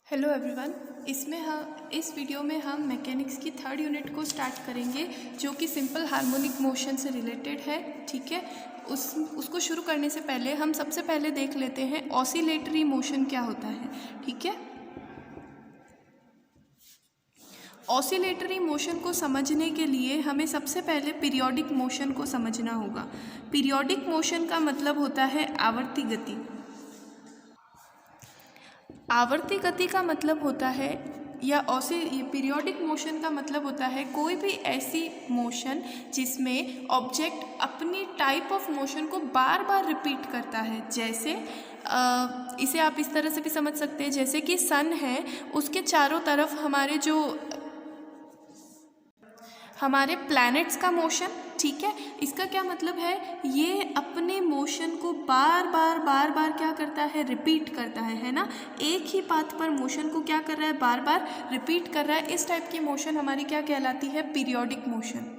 Hello everyone. इस video में हम मैकेनिक्स की थर्ड यूनिट को स्टार्ट करेंगे जो कि सिंपल हार्मोनिक मोशन से रिलेटेड है। ठीक है, उसको शुरू करने से पहले हम सबसे पहले देख लेते हैं ऑसिलेटरी मोशन क्या होता है। ठीक है, ऑसिलेटरी मोशन को समझने के लिए हमें सबसे पहले पीरियोडिक मोशन को समझना होगा। पीरियोडिक मोशन का मतलब होता है आवर्ती गति। आवर्ती गति का मतलब होता है या पीरियोडिक मोशन का मतलब होता है कोई भी ऐसी मोशन जिसमें ऑब्जेक्ट अपनी टाइप ऑफ मोशन को बार बार रिपीट करता है। जैसे इसे आप इस तरह से भी समझ सकते हैं, जैसे कि सन है, उसके चारों तरफ हमारे प्लैनेट्स का मोशन। ठीक है, इसका क्या मतलब है, ये अपने मोशन को बार बार क्या करता है, रिपीट करता है ना। एक ही पाथ पर मोशन को क्या कर रहा है, बार बार रिपीट कर रहा है। इस टाइप की मोशन हमारी क्या कहलाती है, पीरियोडिक मोशन।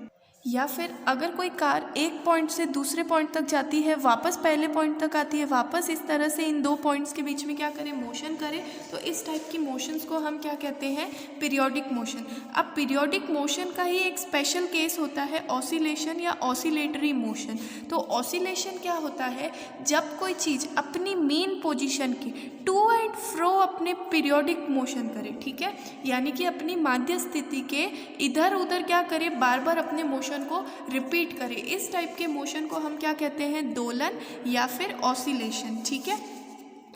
या फिर अगर कोई कार एक पॉइंट से दूसरे पॉइंट तक जाती है, वापस पहले पॉइंट तक आती है, वापस इस तरह से इन दो पॉइंट्स के बीच में क्या करे, मोशन करे, तो इस टाइप की मोशंस को हम क्या कहते हैं, पीरियोडिक मोशन। अब पीरियोडिक मोशन का ही एक स्पेशल केस होता है ऑसिलेशन या ऑसिलेटरी मोशन। तो ऑसिलेशन क्या होता है, जब कोई चीज़ अपनी मेन पोजिशन की टू एंड फ्रो अपने पीरियोडिक मोशन करे। ठीक है, यानी कि अपनी माध्य स्थिति के इधर उधर क्या करे, बार बार अपने मोशन को रिपीट करे। इस टाइप के मोशन को हम क्या कहते हैं, दोलन या फिर ऑसिलेशन। ठीक है,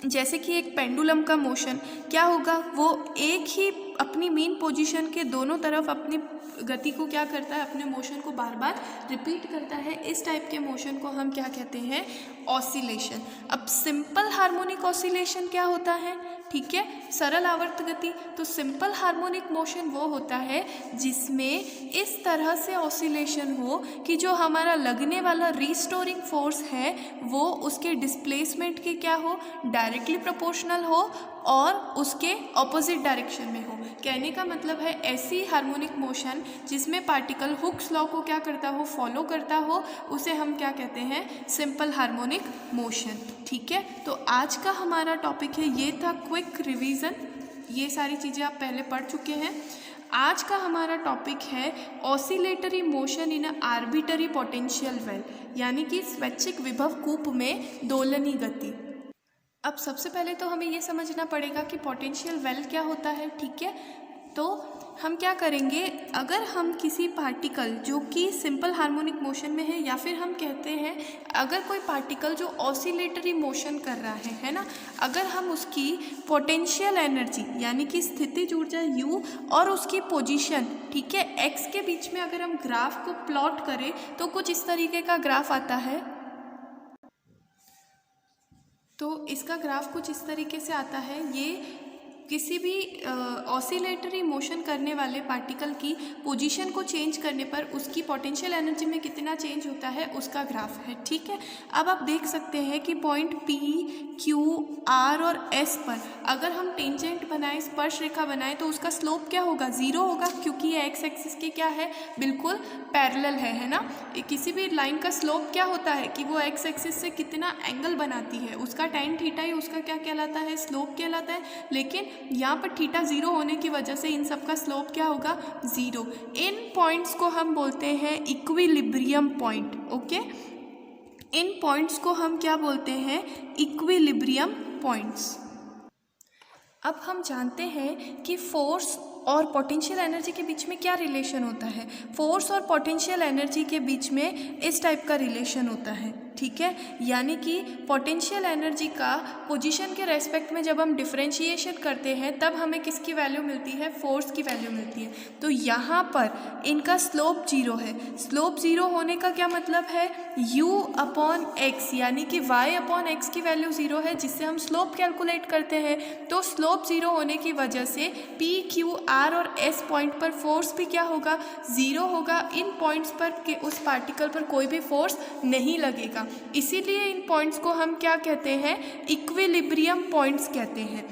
जैसे कि एक पेंडुलम का मोशन क्या होगा, वो एक ही अपनी मेन पोजीशन के दोनों तरफ अपनी गति को क्या करता है, अपने मोशन को बार बार रिपीट करता है। इस टाइप के मोशन को हम क्या कहते हैं, ऑसिलेशन। अब सिंपल हार्मोनिक ऑसिलेशन क्या होता है, ठीक है, सरल आवर्त गति। तो सिंपल हार्मोनिक मोशन वो होता है जिसमें इस तरह से ऑसिलेशन हो कि जो हमारा लगने वाला रिस्टोरिंग फोर्स है वो उसके डिस्प्लेसमेंट के क्या हो, डायरेक्टली प्रोपोर्शनल हो और उसके ऑपोजिट डायरेक्शन में हो। कहने का मतलब है ऐसी हार्मोनिक मोशन जिसमें पार्टिकल हुक्स लॉ को क्या करता हो, फॉलो करता हो, उसे हम क्या कहते हैं, सिंपल हार्मोनिक मोशन। ठीक है, तो आज का हमारा टॉपिक है, ये था क्विक रिवीजन, ये सारी चीज़ें आप पहले पढ़ चुके हैं। आज का हमारा टॉपिक है oscillatory motion in a arbitrary potential well, यानी कि स्वैच्छिक विभव कूप में दोलनी गति। अब सबसे पहले तो हमें ये समझना पड़ेगा कि पोटेंशियल वेल क्या होता है। ठीक है, तो हम क्या करेंगे, अगर हम किसी पार्टिकल जो कि सिंपल हार्मोनिक मोशन में है, या फिर हम कहते हैं अगर कोई पार्टिकल जो ऑसिलेटरी मोशन कर रहा है ना, अगर हम उसकी पोटेंशियल एनर्जी यानी कि स्थितिज ऊर्जा U और उसकी पोजीशन, ठीक है, x के बीच में अगर हम ग्राफ को प्लॉट करें तो कुछ इस तरीके का ग्राफ आता है। तो इसका ग्राफ कुछ इस तरीके से आता है। ये किसी भी ऑसिलेटरी मोशन करने वाले पार्टिकल की पोजीशन को चेंज करने पर उसकी पोटेंशियल एनर्जी में कितना चेंज होता है, उसका ग्राफ है। ठीक है, अब आप देख सकते हैं कि पॉइंट P, Q, R और S पर अगर हम टेंजेंट बनाएं, स्पर्श रेखा बनाएं, तो उसका स्लोप क्या होगा, ज़ीरो होगा, क्योंकि ये एक्स एक्सिस के क्या है, बिल्कुल पैरेलल है ना। किसी भी लाइन का स्लोप क्या होता है कि वो एक्स एक्सिस से कितना एंगल बनाती है, उसका tan थीटा ही उसका क्या कहलाता है, स्लोप कहलाता है। लेकिन यहाँ पर थीटा ज़ीरो होने की वजह से इन सब का स्लोप क्या होगा, ज़ीरो। इन पॉइंट्स को हम बोलते हैं इक्विलिब्रियम पॉइंट। ओके, इन पॉइंट्स को हम क्या बोलते हैं, इक्विलिब्रियम पॉइंट्स। अब हम जानते हैं कि फोर्स और पोटेंशियल एनर्जी के बीच में क्या रिलेशन होता है। फोर्स और पोटेंशियल एनर्जी के बीच में इस टाइप का रिलेशन होता है। ठीक है, यानी कि पोटेंशियल एनर्जी का पोजीशन के रेस्पेक्ट में जब हम डिफरेंशिएशन करते हैं तब हमें किसकी वैल्यू मिलती है, फोर्स की वैल्यू मिलती है। तो यहाँ पर इनका स्लोप जीरो है। स्लोप जीरो होने का क्या मतलब है, u अपॉन एक्स यानी कि y अपॉन एक्स की वैल्यू ज़ीरो है, जिससे हम स्लोप कैलकुलेट करते हैं। तो स्लोप ज़ीरो होने की वजह से P, Q, R और S पॉइंट पर फोर्स भी क्या होगा, ज़ीरो होगा। इन पॉइंट्स पर के उस पार्टिकल पर कोई भी फोर्स नहीं लगेगा। इसीलिए इन पॉइंट्स को हम क्या कहते हैं, इक्विलिब्रियम पॉइंट्स कहते हैं।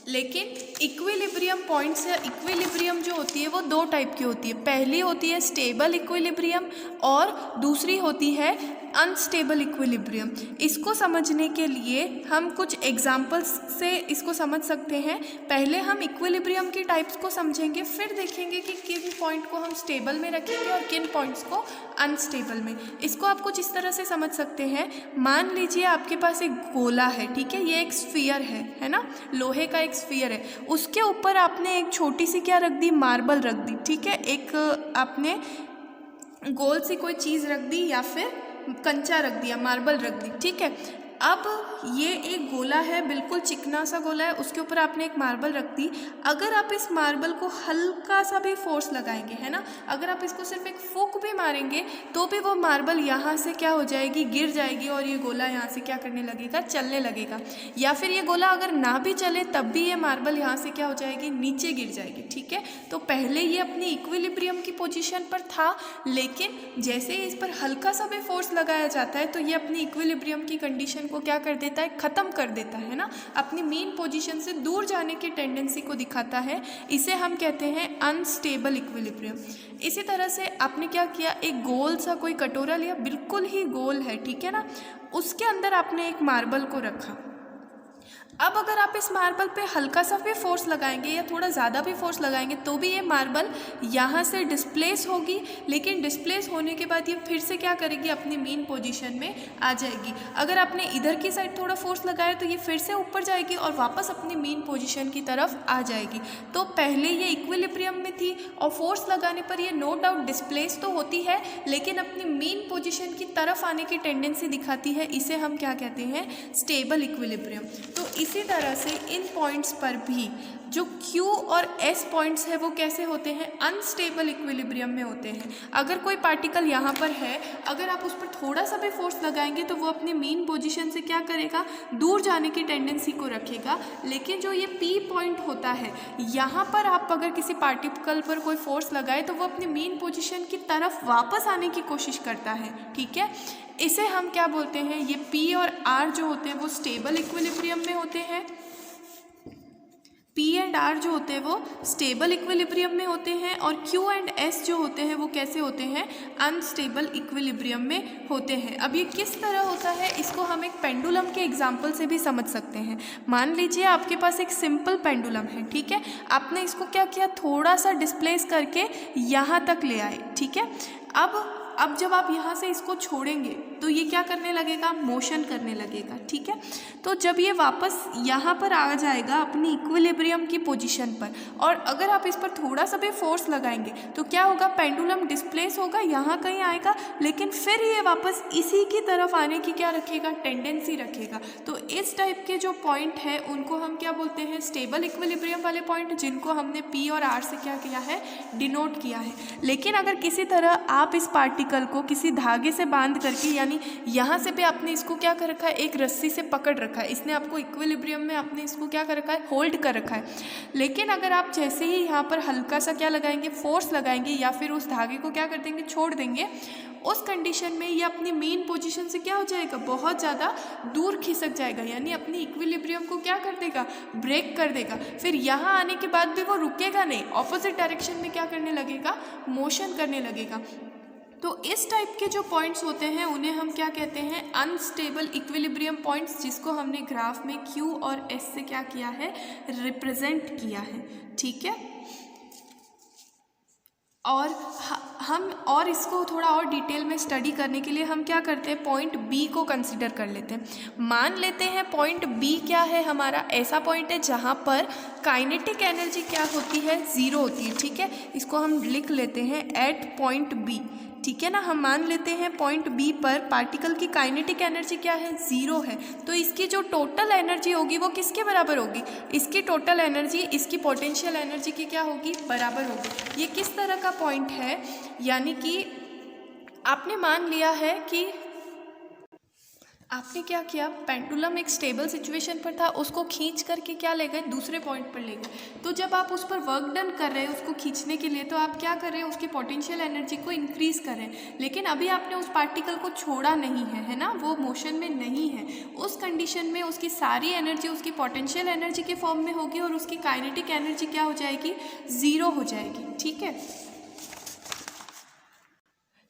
लेकिन इक्विलिब्रियम पॉइंट्स या इक्विलिब्रियम जो होती है वो दो टाइप की होती है। पहली होती है स्टेबल इक्विलिब्रियम और दूसरी होती है अनस्टेबल इक्विलिब्रियम। इसको समझने के लिए हम कुछ एग्जाम्पल्स से इसको समझ सकते हैं। पहले हम इक्विलिब्रियम की टाइप्स को समझेंगे, फिर देखेंगे कि किन पॉइंट को हम स्टेबल में रखेंगे और किन पॉइंट्स को अनस्टेबल में। इसको आप कुछ इस तरह से समझ सकते हैं। मान लीजिए आपके पास एक गोला है, ठीक है, ये एक स्फीयर है ना, लोहे का एक स्फीयर है। उसके ऊपर आपने एक छोटी सी क्या रख दी, मार्बल रख दी, ठीक है, एक आपने गोल सी कोई चीज़ रख दी या फिर कंचा रख दिया, मार्बल रख दी, ठीक है। अब ये एक गोला है, बिल्कुल चिकना सा गोला है, उसके ऊपर आपने एक मार्बल रख दी। अगर आप इस मार्बल को हल्का सा भी फोर्स लगाएंगे, है ना, अगर आप इसको सिर्फ एक फूंक भी मारेंगे तो भी वो मार्बल यहाँ से क्या हो जाएगी, गिर जाएगी और ये गोला यहाँ से क्या करने लगेगा, चलने लगेगा। या फिर ये गोला अगर ना भी चले तब भी ये मार्बल यहाँ से क्या हो जाएगी, नीचे गिर जाएगी, ठीक है। तो पहले ये अपनी इक्विलिब्रियम की पोजीशन पर था, लेकिन जैसे ही इस पर हल्का सा भी फोर्स लगाया जाता है तो ये अपनी इक्विलिब्रियम की कंडीशन को क्या कर देता है, ख़त्म कर देता है ना, अपनी मेन पोजीशन से दूर जाने की टेंडेंसी को दिखाता है। इसे हम कहते हैं अनस्टेबल इक्विलिब्रियम। इसी तरह से आपने क्या किया, एक गोल सा कोई कटोरा लिया, बिल्कुल ही गोल है, ठीक है ना, उसके अंदर आपने एक मार्बल को रखा। अब अगर आप इस मार्बल पे हल्का सा भी फोर्स लगाएंगे या थोड़ा ज़्यादा भी फोर्स लगाएंगे तो भी ये मार्बल यहाँ से डिस्प्लेस होगी, लेकिन डिस्प्लेस होने के बाद ये फिर से क्या करेगी, अपनी मेन पोजीशन में आ जाएगी। अगर आपने इधर की साइड थोड़ा फोर्स लगाया तो ये फिर से ऊपर जाएगी और वापस अपनी मेन पोजीशन की तरफ आ जाएगी। तो पहले ये इक्विलिब्रियम में थी और फोर्स लगाने पर ये नो डाउट डिस्प्लेस तो होती है, लेकिन अपनी मेन पोजीशन की तरफ आने की टेंडेंसी दिखाती है। इसे हम क्या कहते हैं, स्टेबल इक्विलिब्रियम। तो इसी तरह से इन पॉइंट्स पर भी जो Q और S पॉइंट्स है वो कैसे होते हैं, अनस्टेबल इक्विलिब्रियम में होते हैं। अगर कोई पार्टिकल यहाँ पर है, अगर आप उस पर थोड़ा सा भी फोर्स लगाएंगे तो वो अपनी मेन पोजीशन से क्या करेगा, दूर जाने की टेंडेंसी को रखेगा। लेकिन जो ये P पॉइंट होता है, यहाँ पर आप अगर किसी पार्टिकल पर कोई फोर्स लगाए तो वो अपनी मेन पोजीशन की तरफ वापस आने की कोशिश करता है, ठीक है। इसे हम क्या बोलते हैं, ये P और R जो होते हैं वो स्टेबल इक्विलिब्रियम में होते हैं। P एंड R जो होते हैं वो स्टेबल इक्विलिब्रियम में होते हैं और Q एंड S जो होते हैं वो कैसे होते हैं, अनस्टेबल इक्विलिब्रियम में होते हैं। अब ये किस तरह होता है, इसको हम एक पेंडुलम के एग्जाम्पल से भी समझ सकते हैं। मान लीजिए आपके पास एक सिंपल पेंडुलम है, ठीक है, आपने इसको क्या किया, थोड़ा सा डिस्प्लेस करके यहाँ तक ले आए, ठीक है। अब जब आप यहाँ से इसको छोड़ेंगे तो ये क्या करने लगेगा, मोशन करने लगेगा, ठीक है। तो जब ये वापस यहाँ पर आ जाएगा अपनी इक्विलिब्रियम की पोजीशन पर, और अगर आप इस पर थोड़ा सा भी फोर्स लगाएंगे तो क्या होगा, पेंडुलम डिस्प्लेस होगा, यहाँ कहीं आएगा, लेकिन फिर ये वापस इसी की तरफ आने की क्या रखेगा, टेंडेंसी रखेगा। तो इस टाइप के जो पॉइंट है उनको हम क्या बोलते हैं, स्टेबल इक्विलिब्रियम वाले पॉइंट, जिनको हमने P और R से क्या किया है, डिनोट किया है। लेकिन अगर किसी तरह आप इस पार्टिकल को किसी धागे से बांध करके, यानी यहाँ से भी आपने इसको क्या कर रखा है, एक रस्सी से पकड़ रखा है, इसने आपको इक्विलिब्रियम में आपने इसको क्या कर रखा है, होल्ड कर रखा है। लेकिन अगर आप जैसे ही यहाँ पर हल्का सा क्या लगाएंगे, फोर्स लगाएंगे या फिर उस धागे को क्या कर देंगे, छोड़ देंगे, उस कंडीशन में ये अपनी मेन पोजीशन से क्या हो जाएगा, बहुत ज़्यादा दूर खिसक जाएगा, यानी अपनी इक्विलिब्रियम को क्या कर देगा, ब्रेक कर देगा। फिर यहाँ आने के बाद भी वो रुकेगा नहीं, ऑपोजिट डायरेक्शन में क्या करने लगेगा, मोशन करने लगेगा। तो इस टाइप के जो पॉइंट्स होते हैं उन्हें हम क्या कहते हैं, अनस्टेबल इक्विलिब्रियम पॉइंट्स, जिसको हमने ग्राफ में Q और S से क्या किया है, रिप्रेजेंट किया है, ठीक है। और हम और इसको थोड़ा और डिटेल में स्टडी करने के लिए हम क्या करते हैं, पॉइंट B को कंसीडर कर लेते हैं। मान लेते हैं पॉइंट B क्या है, हमारा ऐसा पॉइंट है जहाँ पर काइनेटिक एनर्जी क्या होती है, 0 होती है, ठीक है। इसको हम लिख लेते हैं एट पॉइंट B, ठीक है ना। हम मान लेते हैं पॉइंट B पर पार्टिकल की काइनेटिक एनर्जी क्या है, 0 है। तो इसकी जो टोटल एनर्जी होगी वो किसके बराबर होगी, इसकी टोटल एनर्जी इसकी पोटेंशियल एनर्जी की क्या होगी, बराबर होगी। ये किस तरह का पॉइंट है, यानी कि आपने मान लिया है कि आपने क्या किया, पेंडुलम एक स्टेबल सिचुएशन पर था, उसको खींच करके क्या ले गए, दूसरे पॉइंट पर ले गए। तो जब आप उस पर वर्क डन कर रहे हैं उसको खींचने के लिए, तो आप क्या कर रहे हैं, उसकी पोटेंशियल एनर्जी को इंक्रीज कर रहे हैं। लेकिन अभी आपने उस पार्टिकल को छोड़ा नहीं है ना, वो मोशन में नहीं है। उस कंडीशन में उसकी सारी एनर्जी उसकी पोटेंशियल एनर्जी के फॉर्म में होगी और उसकी काइनेटिक एनर्जी क्या हो जाएगी, 0 हो जाएगी, ठीक है।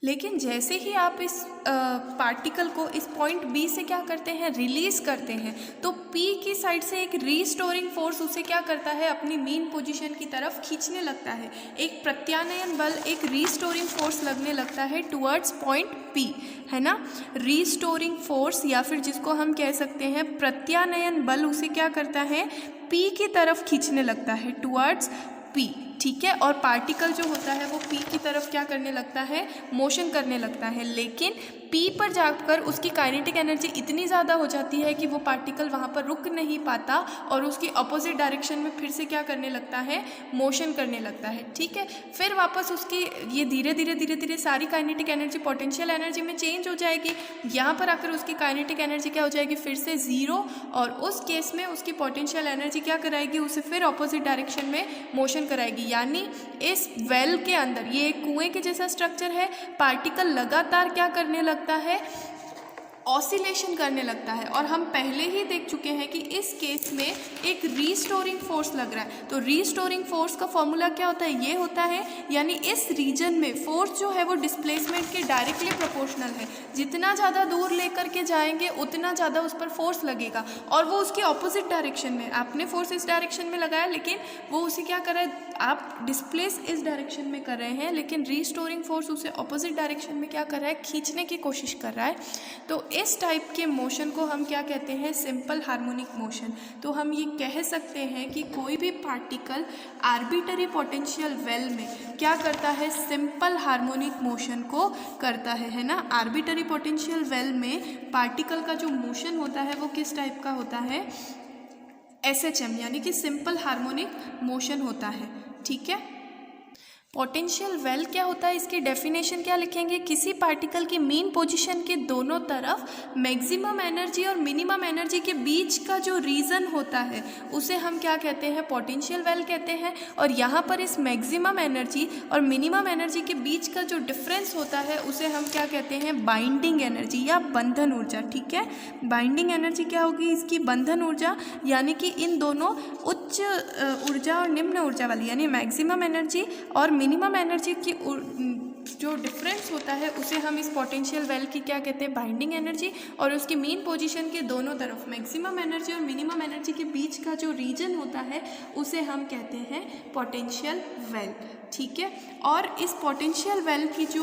लेकिन जैसे ही आप इस पार्टिकल को इस पॉइंट बी से क्या करते हैं, रिलीज करते हैं, तो पी की साइड से एक रीस्टोरिंग फोर्स उसे क्या करता है, अपनी मीन पोजीशन की तरफ खींचने लगता है। एक प्रत्यानयन बल, एक रीस्टोरिंग फोर्स लगने लगता है टुवर्ड्स पॉइंट पी, है ना। रीस्टोरिंग फोर्स या फिर जिसको हम कह सकते हैं प्रत्यानयन बल, उसे क्या करता है, पी की तरफ खींचने लगता है, टुवर्ड्स पी, ठीक है। और पार्टिकल जो होता है वो पी की तरफ क्या करने लगता है, मोशन करने लगता है। लेकिन पी पर जाकर उसकी काइनेटिक एनर्जी इतनी ज़्यादा हो जाती है कि वो पार्टिकल वहाँ पर रुक नहीं पाता और उसकी अपोजिट डायरेक्शन में फिर से क्या करने लगता है, मोशन करने लगता है, ठीक है। फिर वापस उसकी ये धीरे धीरे सारी काइनेटिक एनर्जी पोटेंशियल एनर्जी में चेंज हो जाएगी। यहाँ पर आकर उसकी काइनेटिक एनर्जी क्या हो जाएगी, फिर से ज़ीरो, और उस केस में उसकी पोटेंशियल एनर्जी क्या कराएगी, उसे फिर अपोजिट डायरेक्शन में मोशन कराएगी। यानी इस वेल के अंदर, ये एक कुएं के जैसा स्ट्रक्चर है, पार्टिकल लगातार क्या करने लगता है, ऑसिलेशन करने लगता है। और हम पहले ही देख चुके हैं कि इस केस में एक रीस्टोरिंग फोर्स लग रहा है। तो रीस्टोरिंग फोर्स का फॉर्मूला क्या होता है, ये होता है, यानी इस रीजन में फोर्स जो है वो डिस्प्लेसमेंट के डायरेक्टली प्रोपोर्शनल है। जितना ज़्यादा दूर लेकर के जाएंगे उतना ज़्यादा उस पर फोर्स लगेगा, और वो उसकी ऑपोजिट डायरेक्शन में, आपने फोर्स इस डायरेक्शन में लगाया लेकिन वो उसे क्या कर रहा है, आप डिस्प्लेस इस डायरेक्शन में कर रहे हैं, लेकिन रीस्टोरिंग फोर्स उसे ऑपोजिट डायरेक्शन में क्या कर रहा है, खींचने की कोशिश कर रहा है। तो इस टाइप के मोशन को हम क्या कहते हैं, सिंपल हार्मोनिक मोशन। तो हम ये कह सकते हैं कि कोई भी पार्टिकल आर्बिटरी पोटेंशियल वेल में क्या करता है, सिंपल हार्मोनिक मोशन को करता है ना। आर्बिटरी पोटेंशियल वेल में पार्टिकल का जो मोशन होता है वो किस टाइप का होता है, SHM, यानी कि सिंपल हार्मोनिक मोशन होता है, ठीक है। पोटेंशियल वेल क्या होता है, इसकी डेफिनेशन क्या लिखेंगे, किसी पार्टिकल की मीन पोजीशन के दोनों तरफ मैक्सिमम एनर्जी और मिनिमम एनर्जी के बीच का जो रीजन होता है उसे हम क्या कहते हैं, पोटेंशियल वेल कहते हैं। और यहाँ पर इस मैक्सिमम एनर्जी और मिनिमम एनर्जी के बीच का जो डिफरेंस होता है उसे हम क्या कहते हैं, बाइंडिंग एनर्जी या बंधन ऊर्जा, ठीक है। बाइंडिंग एनर्जी क्या होगी, इसकी बंधन ऊर्जा, यानी कि इन दोनों उच्च ऊर्जा और निम्न ऊर्जा वाली, यानी मैक्सिमम एनर्जी और मिनिमम एनर्जी की जो डिफरेंस होता है उसे हम इस पोटेंशियल वेल की क्या कहते हैं, बाइंडिंग एनर्जी, और उसकी मीन पोजीशन के दोनों तरफ मैक्सिमम एनर्जी और मिनिमम एनर्जी के बीच का जो रीजन होता है उसे हम कहते हैं पोटेंशियल वेल, ठीक है। और इस पोटेंशियल वेल की जो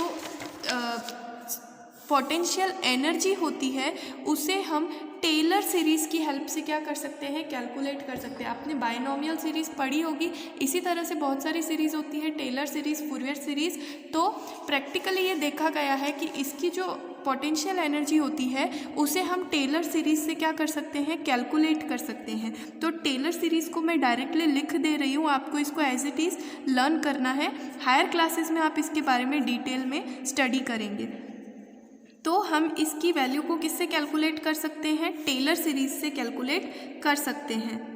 पोटेंशियल एनर्जी होती है उसे हम टेलर सीरीज़ की हेल्प से क्या कर सकते हैं, कैलकुलेट कर सकते हैं। आपने बायनोमियल सीरीज़ पढ़ी होगी, इसी तरह से बहुत सारी सीरीज़ होती है, टेलर सीरीज़, फूरियर सीरीज़। तो प्रैक्टिकली ये देखा गया है कि इसकी जो पोटेंशियल एनर्जी होती है उसे हम टेलर सीरीज़ से क्या कर सकते हैं, कैलकुलेट कर सकते हैं। तो टेलर सीरीज़ को मैं डायरेक्टली लिख दे रही हूँ, आपको इसको एज इट इज़ लर्न करना है। हायर क्लासेस में आप इसके बारे में डिटेल में स्टडी करेंगे। तो हम इसकी वैल्यू को किससे कैलकुलेट कर सकते हैं, टेलर सीरीज से कैलकुलेट कर सकते हैं।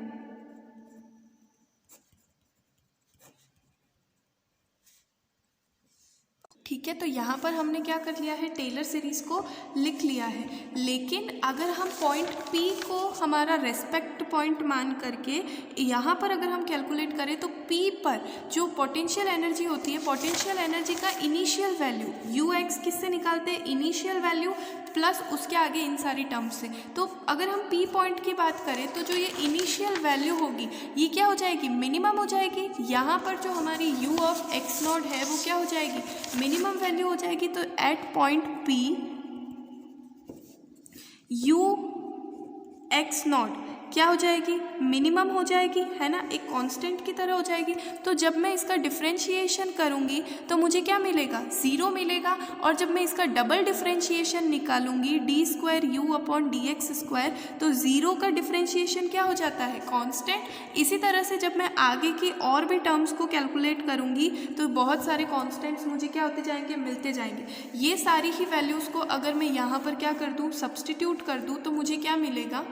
ठीक है, तो यहाँ पर हमने क्या कर लिया है, टेलर सीरीज़ को लिख लिया है। लेकिन अगर हम पॉइंट P को हमारा रेस्पेक्ट पॉइंट मान करके यहाँ पर अगर हम कैलकुलेट करें तो P पर जो पोटेंशियल एनर्जी होती है, पोटेंशियल एनर्जी का इनिशियल वैल्यू Ux किससे निकालते हैं, इनिशियल वैल्यू प्लस उसके आगे इन सारी टर्म्स से। तो अगर हम P पॉइंट की बात करें तो जो ये इनिशियल वैल्यू होगी ये क्या हो जाएगी, मिनिमम हो जाएगी। यहाँ पर जो हमारी U ऑफ x0 है वो क्या हो जाएगी, मिनिमम वैल्यू हो जाएगी। तो एट पॉइंट P Ux0 क्या हो जाएगी, मिनिमम हो जाएगी, है ना, एक कांस्टेंट की तरह हो जाएगी। तो जब मैं इसका डिफरेंशिएशन करूँगी तो मुझे क्या मिलेगा, ज़ीरो मिलेगा। और जब मैं इसका डबल डिफरेंशिएशन निकालूंगी d²u/dx², तो ज़ीरो का डिफरेंशिएशन क्या हो जाता है, कांस्टेंट। इसी तरह से जब मैं आगे की और भी टर्म्स को कैलकुलेट करूँगी तो बहुत सारे कांस्टेंट्स मुझे क्या होते जाएंगे, मिलते जाएंगे। ये सारी ही वैल्यूज़ को अगर मैं यहाँ पर क्या कर दूँ, सब्सटीट्यूट कर दूँ, तो मुझे क्या मिलेगा,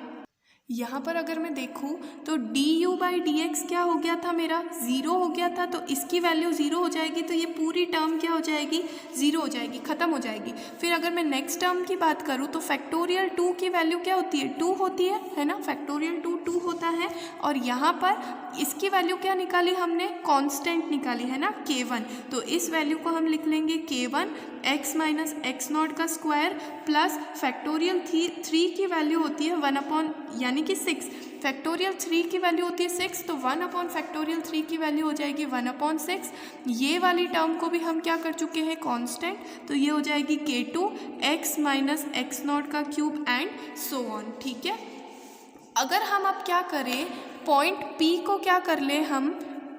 यहाँ पर अगर मैं देखूँ तो du/dx क्या हो गया था, मेरा ज़ीरो हो गया था, तो इसकी वैल्यू ज़ीरो हो जाएगी, तो ये पूरी टर्म क्या हो जाएगी, ज़ीरो हो जाएगी, ख़त्म हो जाएगी। फिर अगर मैं नेक्स्ट टर्म की बात करूँ तो फैक्टोरियल 2 की वैल्यू क्या होती है, 2 होती है ना, फैक्टोरियल 2 होता है। और यहाँ पर इसकी वैल्यू क्या निकाली हमने, कांस्टेंट निकाली है ना, k1। तो इस वैल्यू को हम लिख लेंगे k1 x minus x not का स्क्वायर प्लस फैक्टोरियल 3 की वैल्यू होती है 1 यानी कि 6। फैक्टोरियल 3 की वैल्यू होती है 6, तो 1 फैक्टोरियल 3 की वैल्यू हो जाएगी 1/6। ये वाली टर्म को भी हम क्या कर चुके हैं, कांस्टेंट, तो ये हो जाएगी k2 x minus x not का क्यूब एंड सो ऑन। ठीक है, अगर हम अब क्या करें, पॉइंट P को क्या कर ले, हम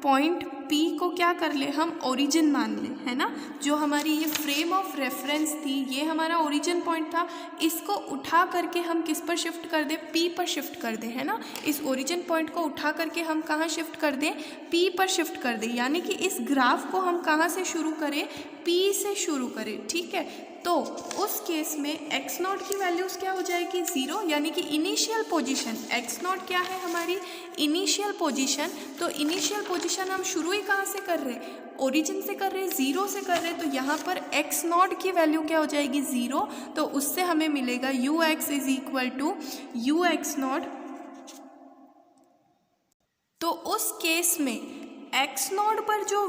पॉइंट P को क्या कर ले, हम ओरिजिन मान ले, है ना। जो हमारी ये फ्रेम ऑफ रेफरेंस थी, ये हमारा ओरिजिन पॉइंट था, इसको उठा करके हम किस पर शिफ्ट कर दें, P पर शिफ्ट कर दें, है ना। इस ओरिजिन पॉइंट को उठा करके हम कहाँ शिफ्ट कर दें, P पर शिफ्ट कर दें, यानी कि इस ग्राफ को हम कहाँ से शुरू करें, P से शुरू करें। ठीक है, तो उस केस में एक्स नॉट की वैल्यूज़ क्या हो जाएगी, ज़ीरो, यानी कि इनिशियल पोजीशन। एक्स नॉट क्या है, हमारी इनिशियल पोजीशन। तो इनिशियल पोजीशन हम शुरू ही कहाँ से कर रहे हैं, ओरिजिन से कर रहे हैं, ज़ीरो से कर रहे हैं, तो यहाँ पर एक्स नॉट की वैल्यू क्या हो जाएगी, ज़ीरो। तो उससे हमें मिलेगा ux is equal to U X naught. तो उस केस में एक्स नॉट पर जो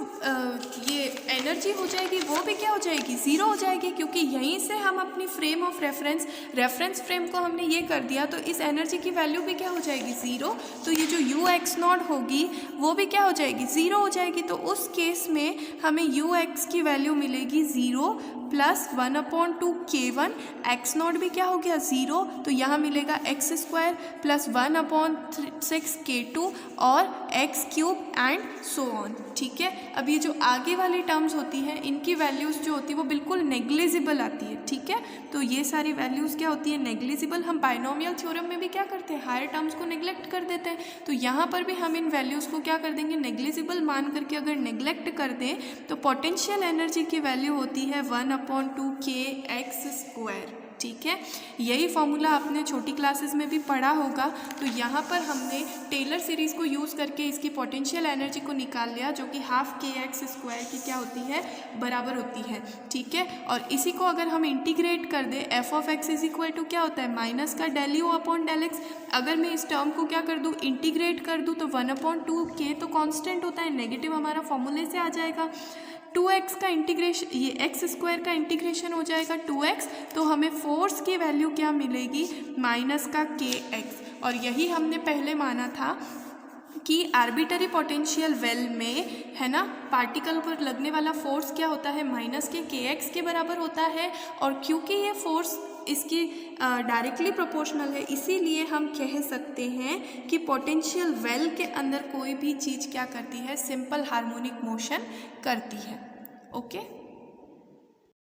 ये एनर्जी हो जाएगी वो भी क्या हो जाएगी, ज़ीरो हो जाएगी, क्योंकि यहीं से हम अपनी फ्रेम ऑफ रेफरेंस फ्रेम को हमने ये कर दिया, तो इस एनर्जी की वैल्यू भी क्या हो जाएगी, ज़ीरो। तो ये जो यू एक्स नॉट होगी वो भी क्या हो जाएगी, ज़ीरो हो जाएगी। तो उस केस में हमें यू एक्स की वैल्यू मिलेगी zero plus 1/2 k1, x not भी क्या हो गया, ज़ीरो, तो यहाँ मिलेगा एक्स स्क्वायर प्लस 1/6 k2 और x cube and so on. ठीक है, अब ये जो आगे वाली टर्म्स होती हैं इनकी वैल्यूज़ जो होती है वो बिल्कुल नेग्लिजिबल आती है। ठीक है, तो ये सारी वैल्यूज़ क्या होती है, नेग्लिजिबल। हम बाइनोमियल थ्योरम में भी क्या करते हैं, हायर टर्म्स को नेग्लेक्ट कर देते हैं, तो यहाँ पर भी हम इन वैल्यूज़ को क्या कर देंगे, नेग्लिजिबल मान करके अगर नेग्लेक्ट कर दें तो पोटेंशियल एनर्जी की वैल्यू होती है 1/2 kx²। ठीक है, यही फॉर्मूला आपने छोटी क्लासेस में भी पढ़ा होगा। तो यहाँ पर हमने टेलर सीरीज़ को यूज़ करके इसकी पोटेंशियल एनर्जी को निकाल लिया, जो कि ½ kx² की क्या होती है, बराबर होती है। ठीक है, और इसी को अगर हम इंटीग्रेट कर दें, f(x) इज इक्वल टू क्या होता है, माइनस का del u/del x। अगर मैं इस टर्म को क्या कर दूँ, इंटीग्रेट कर दूँ, तो 1/2 k तो कांस्टेंट होता है, नेगेटिव हमारा फॉर्मूले से आ जाएगा। 2x का इंटीग्रेशन, ये x² का इंटीग्रेशन हो जाएगा 2x, तो हमें फोर्स की वैल्यू क्या मिलेगी, माइनस का kx। और यही हमने पहले माना था कि आर्बिटरी पोटेंशियल वेल में, है ना, पार्टिकल पर लगने वाला फोर्स क्या होता है, माइनस के kx के बराबर होता है। और क्योंकि ये फोर्स इसकी डायरेक्टली प्रोपोर्शनल है, इसीलिए हम कह सकते हैं कि पोटेंशियल वेल के अंदर कोई भी चीज़ क्या करती है, सिंपल हार्मोनिक मोशन करती है। ओके।